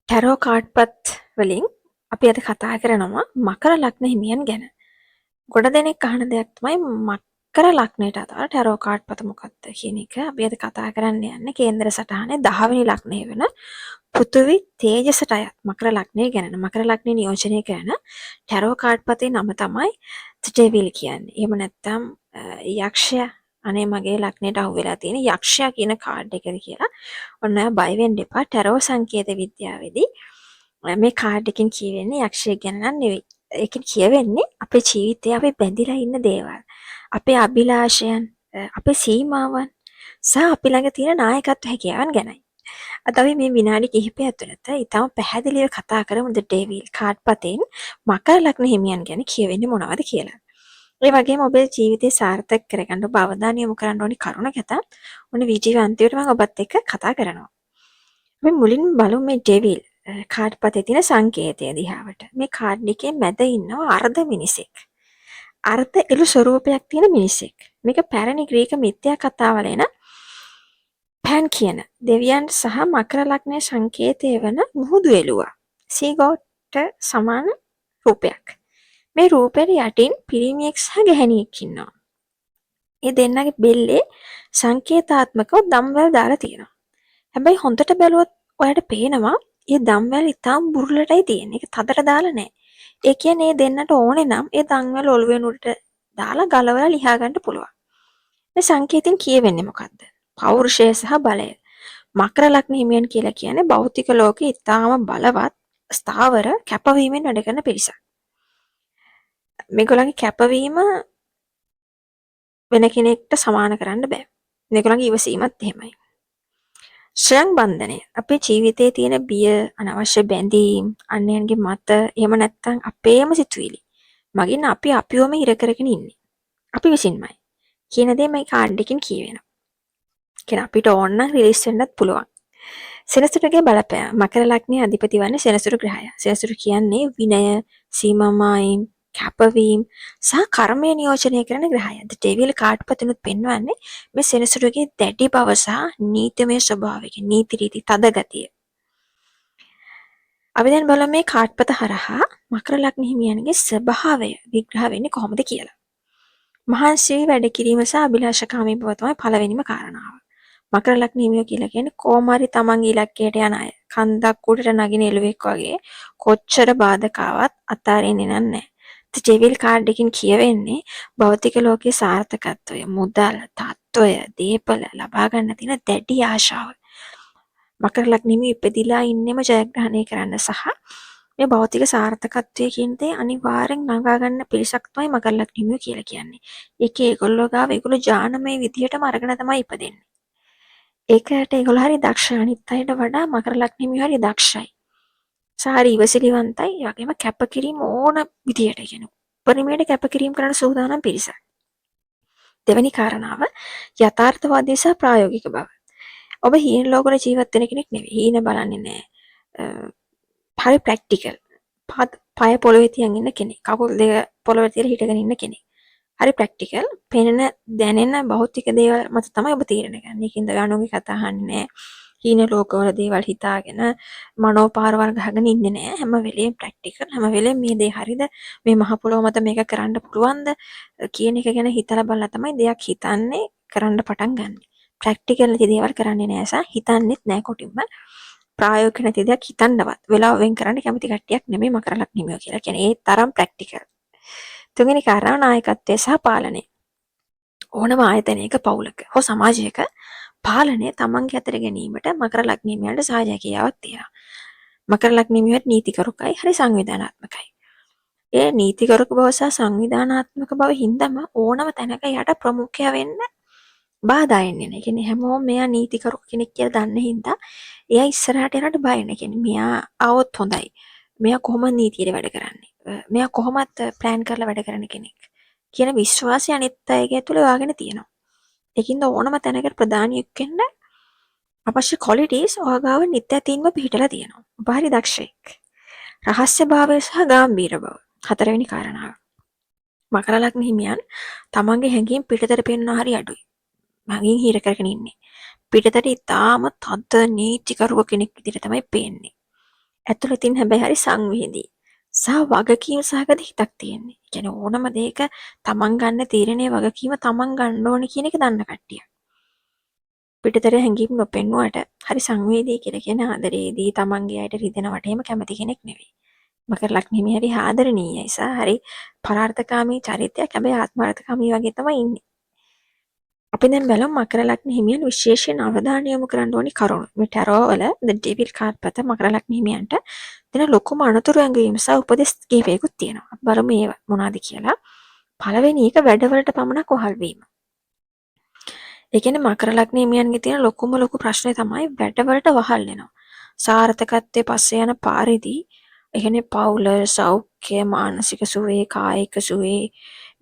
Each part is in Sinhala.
ටැරෝ කාඩ්පත් වලින් අපි අද කතා කරනවා මකර ලග්න හිමියන් ගැන. ගොඩ දෙනෙක් අහන දෙයක් තමයි මකර ලග්නයට අදාළ ටැරෝ කාඩ්පත මොකක්ද කියන එක. අපි අද කතා කරන්න යන්නේ කේන්ද්‍ර සටහනේ 10 වෙනි ලග්නය වෙන පෘථිවි තේජසට අයත් මකර ලග්නය ගැන. මකර ලග්නේ නියෝජනය කරන ටැරෝ කාඩ්පතේ නම තමයි ඩෙවිල් කියන්නේ. එහෙම නැත්නම් යක්ෂයා අනේ මගේ ලග්නයට අහු වෙලා තියෙන යක්ෂයා කියන කාඩ් එකද කියලා. ඔන්න ඔය බය වෙන්න එපා. ටැරෝ සංකේත විද්‍යාවේදී මේ කාඩ් එකෙන් කියවෙන්නේ යක්ෂයෙක් ගැන නම් නෙවෙයි. ඒකෙන් කියවෙන්නේ අපේ ජීවිතේ අපි බැඳිලා ඉන්න දේවල්. අපේ අභිලාෂයන්, අපේ සීමාවන් සහ අපි ළඟ තියෙන නායකත්ව හැකියාවන් ගැනයි. අද අපි මේ විනාඩි කිහිපයක් ඇතුළත ඊටම පැහැදිලිව කතා කරමු ඩෙවිල් කාඩ් පතෙන් මකර ලග්න හිමියන් ගැන කියවෙන්නේ මොනවද කියලා. ඒ වගේම ඔබේ ජීවිතේ සාර්ථක කරගන්න ඔබ අවධානය යොමු කරන්න ඕනි කරුණ ගැත. ඔන්න වීඩියෝ අන්තිමට මම ඔබත් එක්ක කතා කරනවා. අපි මුලින්ම බලමු මේ ඩෙවිල් කාඩ් පතේ තියෙන සංකේතය දිහාවට. මේ කාඩ් එකේ මැද ඉන්නවා අර්ධ මිනිසෙක්. අර්ධ එළු ස්වරූපයක් තියෙන මිනිසෙක්. මේක පැරණි ග්‍රීක මිත්‍යා කතාවල එන පෑන් කියන දෙවියන් සහ මකර ලග්නයේ සංකේතය වන මුහුදු එළුවා. සීගෝට සමාන රූපයක්. මේ රූපෙට යටින් පිරිමියෙක් සහ ගැහැණියෙක් ඉන්නවා. මේ දෙන්නගේ බෙල්ලේ සංකේතාත්මකව දම්වැල් දාලා තියෙනවා. හැබැයි හොඳට බැලුවොත් ඔයාලට පේනවා මේ දම්වැල් ඉතාම බුරුලටයි තියෙන්නේ. ඒක තදට දාලා නැහැ. ඒ කියන්නේ මේ දෙන්නට ඕනේ නම් මේ දම්වැල් ඔළුවෙන් උඩට දාලා ගලවලා ලියා ගන්න පුළුවන්. මේ සංකේතෙන් කියවෙන්නේ මොකද්ද? පෞරුෂය සහ බලය. මකර ලග්න හිමියන් කියලා කියන්නේ භෞතික ලෝකේ ඉතාම බලවත් ස්ථාවර කැපවීමෙන් වැඩ කරන පිරිසක්. මේගොල්ලන්ගේ කැපවීම වෙන කෙනෙක්ට සමාන කරන්න බෑ. මේගොල්ලන්ගේ ඉවසීමත් එහෙමයි. ශ්‍රයං බන්ධනය අපේ ජීවිතයේ තියෙන බිය, අනවශ්‍ය බැඳීම්, අන්‍යයන්ගේ මත, එහෙම නැත්නම් අපේම සිතුවිලි. මගින් අපි අපිවම හිර කරගෙන ඉන්නේ. අපි විසින්මයි. කියන දේ මේ කාඩ් එකෙන් කියවෙනවා. කියන අපිට ඕන නම් රිලීස් වෙන්නත් පුළුවන්. සෙනසුරුගේ බලපෑම මකර ලග්නයේ අධිපති වන්නේ සෙනසුරු ග්‍රහය. සෙනසුරු කියන්නේ විනය, සීමාමායිම්, කැපවීම සහ කර්මය නියෝජනය කරන ග්‍රහය. ඩෙවිල් කාඩ් පතිනුත් පෙන්වන්නේ මේ සෙනසුරුගේ දැඩි බව සහ නීතිමය ස්වභාවය, නීති රීති තද ගතිය. අපි දැන් බලමු මේ කාඩ් පත හරහා මකර ලග්න හිමියන්ගේ ස්වභාවය විග්‍රහ වෙන්නේ කොහොමද කියලා. මහන්සි වැඩ කිරීම සහ අභිලාෂකාමී බව තමයි පළවෙනිම කාරණාව. මකර ලග්න හිමියෝ කියලා කියන්නේ කොමාරි තමන්ගේ ඉලක්කයට යන අය. කන්දක් උඩට නගින එළුවෙක් වගේ කොච්චර බාධකාවත් අතාරින්නේ නැහැ. ඩෙවිල් කාඩ් එකකින් කියවෙන්නේ භෞතික ලෝකයේ සාර්ථකත්වය, මුදල්, තත්ත්වය, දීපල ලබා ගන්න තියෙන දැඩි ආශාව. මකර ලග්න හිමියෝ ඉපදිලා ඉන්නෙම ජයග්‍රහණය කරන්න සහ මේ භෞතික සාර්ථකත්වයේ කියන දේ අනිවාර්යෙන් නගා ගන්න පිරිසක් තමයි මකර ලග්න හිමියෝ කියලා කියන්නේ. ඒකේ ඒගොල්ලෝ ගාව ඒගොල්ලෝ ඥානමය විදියටම අරගෙන තමයි ඉපදෙන්නේ. ඒකට ඒගොල්ලෝ හරි දක්ෂයි. අනිත් අයට වඩා මකර ලග්න හිමියෝ හරි දක්ෂයි. සාරි ඉවසිලිවන්තයි. ඒ වගේම කැපකිරීම ඕන විදියට කියනවා. පරිමේට කැපකිරීම කරන්න සූදානම් පිරිසක්. දෙවෙනි කාරණාව යථාර්ථවාදී සහ ප්‍රායෝගික බව. ඔබ හීන ලෝකවල ජීවත් වෙන කෙනෙක් නෙවෙයි. හීන බලන්නේ නැහැ. හරි ප්‍රැක්ටිකල්. පය පොළවේ තියන් ඉන්න කෙනෙක්. කකුල් දෙක පොළවේ තියලා හිටගෙන ඉන්න කෙනෙක්. හරි ප්‍රැක්ටිකල්. පෙනෙන දැනෙන භෞතික දේවල් මත තමයි ඔබ තීරණය ගන්න. ඒකින්ද ගානෝගේ කතා අහන්නේ නැහැ. හීන ලෝකවල දේවල් හිතාගෙන මනෝපාරවල් ගහගෙන ඉන්නේ නැහැ. හැම වෙලේම ප්‍රැක්ටිකල්. හැම වෙලේම මේ දේ හරිද? මේ මහ පොළොව මත මේක කරන්න පුළුවන්ද කියන එක ගැන හිතලා බලලා තමයි දෙයක් හිතන්නේ කරන්න පටන් ගන්න. ප්‍රැක්ටිකල් නැති දේවල් කරන්නේ නැහැ සහ හිතන්නෙත් නැහැ කොටින්ම. ප්‍රායෝගික නැති දෙයක් හිතන්නවත් වෙලාව වෙන් කරන්න කැමති කට්ටියක් නෙමෙයි මකර ලග්න හිමියෝ කියලා කියන්නේ. ඒ තරම් ප්‍රැක්ටිකල්. තුන්වෙනි කාරණාව නායකත්වය සහ පාලනය. ඕනම ආයතනයක පවුලක හෝ සමාජයක පාලනය තමන්ගේ අතට ගැනීමට මකර ලග්න හිමියන්ට සහජ හැකියාවක් තියෙනවා. මකර ලග්න හිමියන්ට නීතිකරුකයි හරි සංවිධානාත්මකයි. ඒ නීතිකරුක බව සහ සංවිධානාත්මක බව හින්දාම ඕනම තැනක යට ප්‍රමුඛයා වෙන්න බාධා එන්නේ නැහැ. කියන්නේ හැමෝම මෙයා නීතිකරුක කෙනෙක් කියලා දන්න හින්දා එයා ඉස්සරහට යනට බය නැහැ. කියන්නේ මෙයා આવොත් හොඳයි. මෙයා කොහොමද නීතියට වැඩ කරන්නේ? මෙයා කොහොමද ප්ලෑන් කරලා වැඩ කරන කෙනෙක්? කියන විශ්වාසය අනිත් අයගේ ඇතුළේ වාගෙන තියෙනවා. ඒකින්ද ඕනම තැනකට ප්‍රධානියෙක් වෙන්න අවශ්‍ය ක්වොලිටිස් ඔයගාව නිත්‍යතින්ම පිහිටලා තියෙනවා. ඔබ හරි දක්ෂයෙක්. රහස්‍යභාවය සහ ගැඹීර බව. හතරවෙනි කාරණාව. මකර ලග්න හිමියන් තමන්ගේ හැඟීම් පිටතට පෙන්වන හරි අඩුයි. මගින් හිර කරගෙන ඉන්නේ. පිටතට ඉතාම තද නීතිකරුව කෙනෙක් විදිහට තමයි පේන්නේ. ඇතුළතින් හැබැයි හරි සංවේදී. සහ වගකීම් සහගත හිතක් තියෙන්නේ. ඒ කියන්නේ ඕනම දෙයක තමන් ගන්න තීරණයේ වගකීම තමන් ගන්න ඕනේ කියන එක දන්න කට්ටිය. පිටතට හැඟීම් නොපෙන්නුවට හරි සංවේදී කියලා කියන ආදරයේදී තමන්ගේ අයට රිදෙනවට එහෙම කැමති කෙනෙක් නෙවෙයි. මකර ලග්න හිමි හරි ආදරණීයයි සහ හරි පරාර්ථකාමී චරිතයක්. හැබැයි ආත්මార్థකාමී වගේ තමයි ඉන්නේ. අපි දැන් බලමු මකර ලග්න හිමියන් විශේෂයෙන් අවධානය යොමු කරන්න ඕනි කරුණු. මේ ටැරෝ වල ද ඩෙවිල් කාඩ් පත මකර ලග්න හිමියන්ට දෙන ලොකුම අනතුරු ඇඟවීම සහ උපදෙස් කිහිපයකුත් තියෙනවා. බලමු ඒවා මොනවද කියලා. පළවෙනි එක වැඩවලට පමණක් වහල් වීම. ඒ කියන්නේ මකර ලග්න හිමියන්ගේ තියෙන ලොකු ප්‍රශ්නේ තමයි වැඩවලට වහල් වෙනවා. සාර්ථකත්වයේ පස්සේ යන පාරේදී ඒ කියන්නේ පවුල, සෞඛ්‍ය, මානසික සුවේ, කායික සුවේ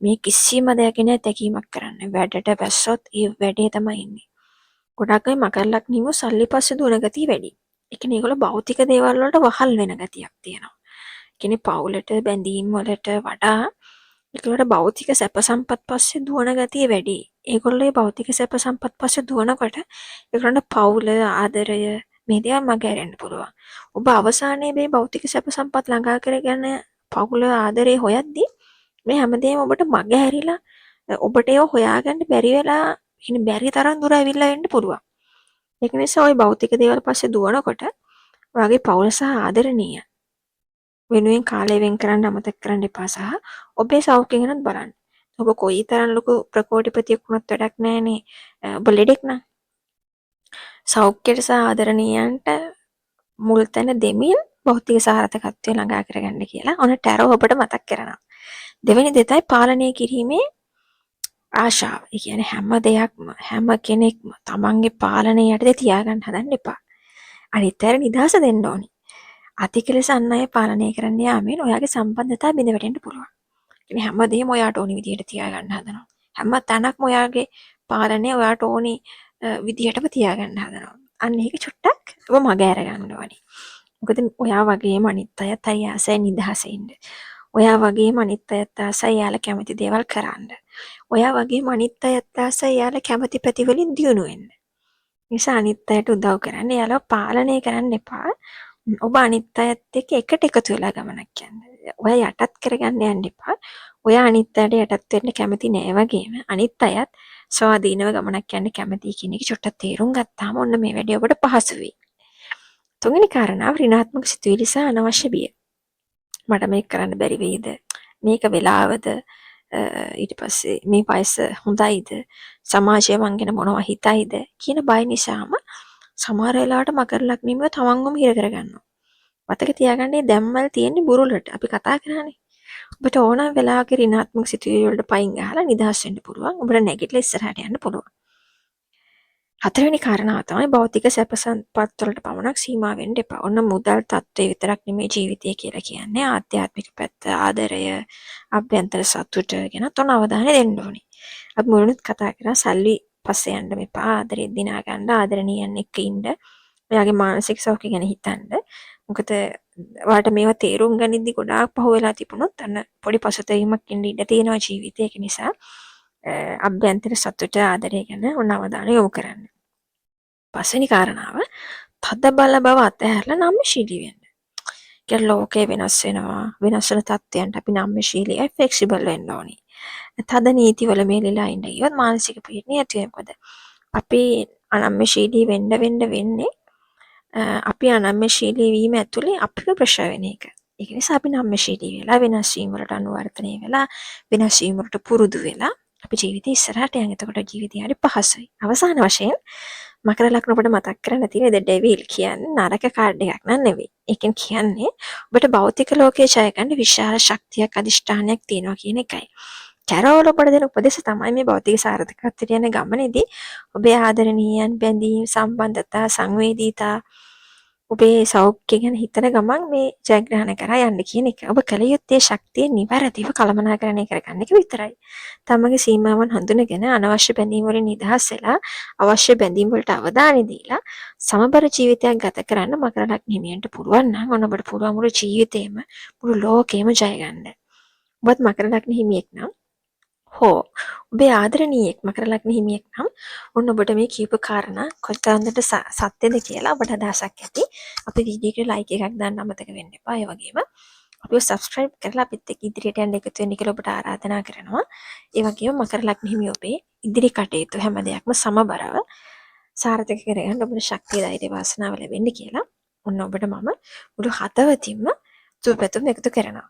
මේ කිසිම දෙයක් නෑ තැකීමක් කරන්න. වැඩට බැස්සොත් ඒ වැඩේ තමයි ඉන්නේ. ගොඩක් අය මකර ලග්න හිමියෝ සල්ලි පස්සේ දුවන ගතිය වැඩි. ඒ කියන්නේ ඒගොල්ලෝ භෞතික දේවල් වලට වහල් වෙන ගතියක් තියෙනවා. ඒ කියන්නේ පවුලට බැඳීම් වලට වඩා ඒගොල්ලන්ට භෞතික සැප සම්පත් පස්සේ දුවන ගතිය වැඩි. ඒගොල්ලෝ භෞතික සැප සම්පත් පස්සේ දුවනකොට ඒගොල්ලන්ට පවුල ආදරය මේ දේවල් මගහැරෙන්න පුළුවන්. ඔබ අවසානයේ මේ භෞතික සැප සම්පත් ළඟා කරගෙන පවුල ආදරේ හොයද්දී මේ හැමදේම ඔබට මගහැරිලා ඔබට ඒව හොයාගන්න බැරි වෙලා ඉතින් බැරි තරම් දුර ඇවිල්ලා එන්න පුළුවන්. ඒක නිසා ওই භෞතික දේවල් පස්සේ දුවනකොට ඔයාගේ පවුල සහ ආදරණීය වෙනුවෙන් කාලය වෙන් කරන්න අමතක කරන්න එපා සහ ඔබේ සෞඛ්‍ය ගැනත් බලන්න. ඔබ කොයිතරම් ලොකු ප්‍රකෝටිපතියෙක් වුණත් වැඩක් නැහැනේ. ඔබ ලෙඩෙක් නම් සෞඛ්‍යයට සහ ආදරණීයන්ට මුල් තැන දෙමින් භෞතික සාර්ථකත්වය ළඟා කරගන්න කියලා ඔන්න ටැරෝ ඔබට මතක් කරනවා. දෙවෙනි දේ තමයි පාලනය කිරීමේ ආශාව. ඒ කියන්නේ හැම දෙයක්ම හැම කෙනෙක්ම තමන්ගේ පාලනය යටතේ තියාගන්න හදන්න එපා. අනිත් අයට නිදහස දෙන්න ඕනි. අතිකලස අන් අය පාලනය කරන්න යාමෙන් ඔයාගේ සම්බන්ධතා බිඳ වැටෙන්න පුළුවන්. කියන්නේ හැමදේම ඔයාට ඕනි විදිහට තියාගන්න හදනවා. හැම තැනක්ම ඔයාගේ පාලනය ඔයාට ඕනි විදිහටම තියාගන්න හදනවා. අන්න ඒක චුට්ටක් ඔබ මග ඇර ගන්න ඕනි. මොකද ඔයා වගේම අනිත් අයත් හරි ආසයි නිදහසේ ඉන්න. ඔයා වගේම අනිත් අයත් ආසයි යාළ කැමති දේවල් කරන්න. ඔයා වගේම අනිත් අයත් ආසයි යාළ කැමති පැතිවලින් දියුණු වෙන්න. නිසා අනිත් අයට උදව් කරන්න. යාළුවා පාලනය කරන්න එපා. ඔබ අනිත් අයත් එක්ක එකට එකතු වෙලා ගමනක් යන්න. ඔයා යටත් කරගන්න යන්න එපා. ඔයා අනිත් අයට යටත් වෙන්න කැමති නෑ වගේම අනිත් අයත් ස්වාධීනව ගමනක් යන්න කැමති කියන එක චොට්ටක් තේරුම් ගත්තාම ඔන්න මේ වැඩේ ඔබට පහසු වෙයි. තුන්වෙනි කාරණාව ඍණාත්මක සිතුවිලි සහ අනවශ්‍ය බිය. මට මේක කරන්න බැරි වෙයිද? මේක වෙලාවද? ඊට පස්සේ මේ වයස හොඳයිද? සමාජය මං ගැන මොනවා හිතයිද කියන බය නිසාම සමහර වෙලාවට මකර ලග්නින්ව තමන්වම හිර කරගන්නවා. මතක තියාගන්න දැම්මල් තියෙන්නේ බුරුලට. අපි කතා කරානේ. ඔබට ඕනම වෙලාවක ඍණාත්මක සිතුවිලි වලට පයින් ගහලා නිදහස් වෙන්න පුළුවන්. ඔබට නැගිටලා ඉස්සරහට යන්න පුළුවන්. හතරවෙනි කාරණාව තමයි භෞතික සැප සම්පත් වලට පමණක් සීමා වෙන්න එපා. ඔන්න මුදල් තත්ත්වය විතරක් නෙමෙයි ජීවිතය කියලා කියන්නේ. ආධ්‍යාත්මික පැත්ත, ආදරය, අභ්‍යන්තර සතුට ගැන තොන අවධානය දෙන්න ඕනේ. අපි මුලින්ම කතා කරා සල්ලි පස්සේ යන්න මෙපා. ආදරේ දිනා ගන්න, ආදරණීයන් එක්ක ඉන්න. ඔයාගේ මානසික සෞඛ්‍ය ගැන හිතන්න. මොකද ඔයාලට මේවා තේරුම් ගනිද්දි ගොඩාක් පහු වෙලා තිබුණොත් අන්න පොඩි පසුතැවීමක් ඉන්න ඉඩ තියෙනවා ජීවිතේ. ඒක නිසා අභ්‍යන්තර සතුට ආදරය ගැන ඔන්න අවධානය යොමු කරන්න. පස්වෙනි කාරණාව තද බල බව අතහැරලා නම්‍යශීලී වෙන්න. කියන්නේ ලෝකය වෙනස් වෙනවා. වෙනස් වෙන තත්ත්වයන්ට අපි නම්‍යශීලීයි ෆ්ලෙක්සිබල් වෙන්න ඕනි. තද නීතිවල මෙලිලා ඉන්න ගියොත් මානසික පීඩනය ඇති වෙනවා. මොකද අපි අනම්‍යශීලී වෙන්නේ අපි අනම්‍යශීලී වීම ඇතුලේ අපිව ප්‍රශ්න වෙන එක. ඒක නිසා අපි නම්‍යශීලී වෙලා වෙනස් වීම වලට අනුවර්තනය වෙලා වෙනස් වීම වලට පුරුදු වෙලා අපි ජීවිතේ ඉස්සරහට යන. එතකොට ජීවිතය හරි පහසුයි. අවසාන වශයෙන් මකර ලග්න ඔබට මතක් කරන්න තියෙන ද ඩෙවිල් කියන්නේ නරක කාඩ් එකක් නන් නෙවෙයි. ඒකෙන් කියන්නේ ඔබට භෞතික ලෝකයේ ජය ගන්න විශාල ශක්තියක් අධිෂ්ඨානයක් තියෙනවා කියන එකයි. ටැරෝල ඔබට දෙන උපදේශ තමයි මේ භෞතික සාර්ථකත්වයට යන ගමනේදී ඔබේ ආදරණීයන් බැඳීම් සම්බන්ධතා සංවේදීතා ඔබේ සෞඛ්‍ය ගැන හිතන ගමන් මේ ජයග්‍රහණය කරා යන්න කියන එක. ඔබ කල යුත්තේ ශක්තිය නිවැරදිව කළමනාකරණය කරගන්න එක විතරයි. තමගේ සීමාවන් හඳුනගෙන අනවශ්‍ය බැඳීම් වලින් නිදහස් වෙලා අවශ්‍ය බැඳීම් වලට අවධානය දීලා සමබර ජීවිතයක් ගත කරන්න මකර ලග්න හිමියන්ට පුළුවන් නම් ඔන්න ඔබට පුළුවන් මුළු ජීවිතේම මුළු ලෝකෙම ජය ගන්න. ඔබත් මකර ලග්න හිමියෙක් නම් හෝ ඔබේ ආදරණීයෙක් මකර ලග්න හිමියෙක් නම් ඔන්න ඔබට මේ කියපු කාරණා කොතරම්ද සත්‍යද කියලා ඔබට අදහසක් ඇති. අපේ වීඩියෝ එකට ලයික් එකක් දාන්න අමතක වෙන්න එපා. ඒ වගේම අපිව සබ්ස්ක්‍රයිබ් කරලා අපිත් එක්ක ඉදිරියට යන්න එකතු වෙන්න කියලා ඔබට ආරාධනා කරනවා. ඒ වගේම මකර ලග්න හිමි ඔබේ ඉදිරි කටයුතු හැම දෙයක්ම සමබරව සාර්ථක කරගන්න ඔබට ශක්තිය ධෛර්ය වාසනාව ලැබෙන්න කියලා ඔන්න ඔබට මම මුළු හදවතින්ම සුබ පැතුම් එකතු කරනවා.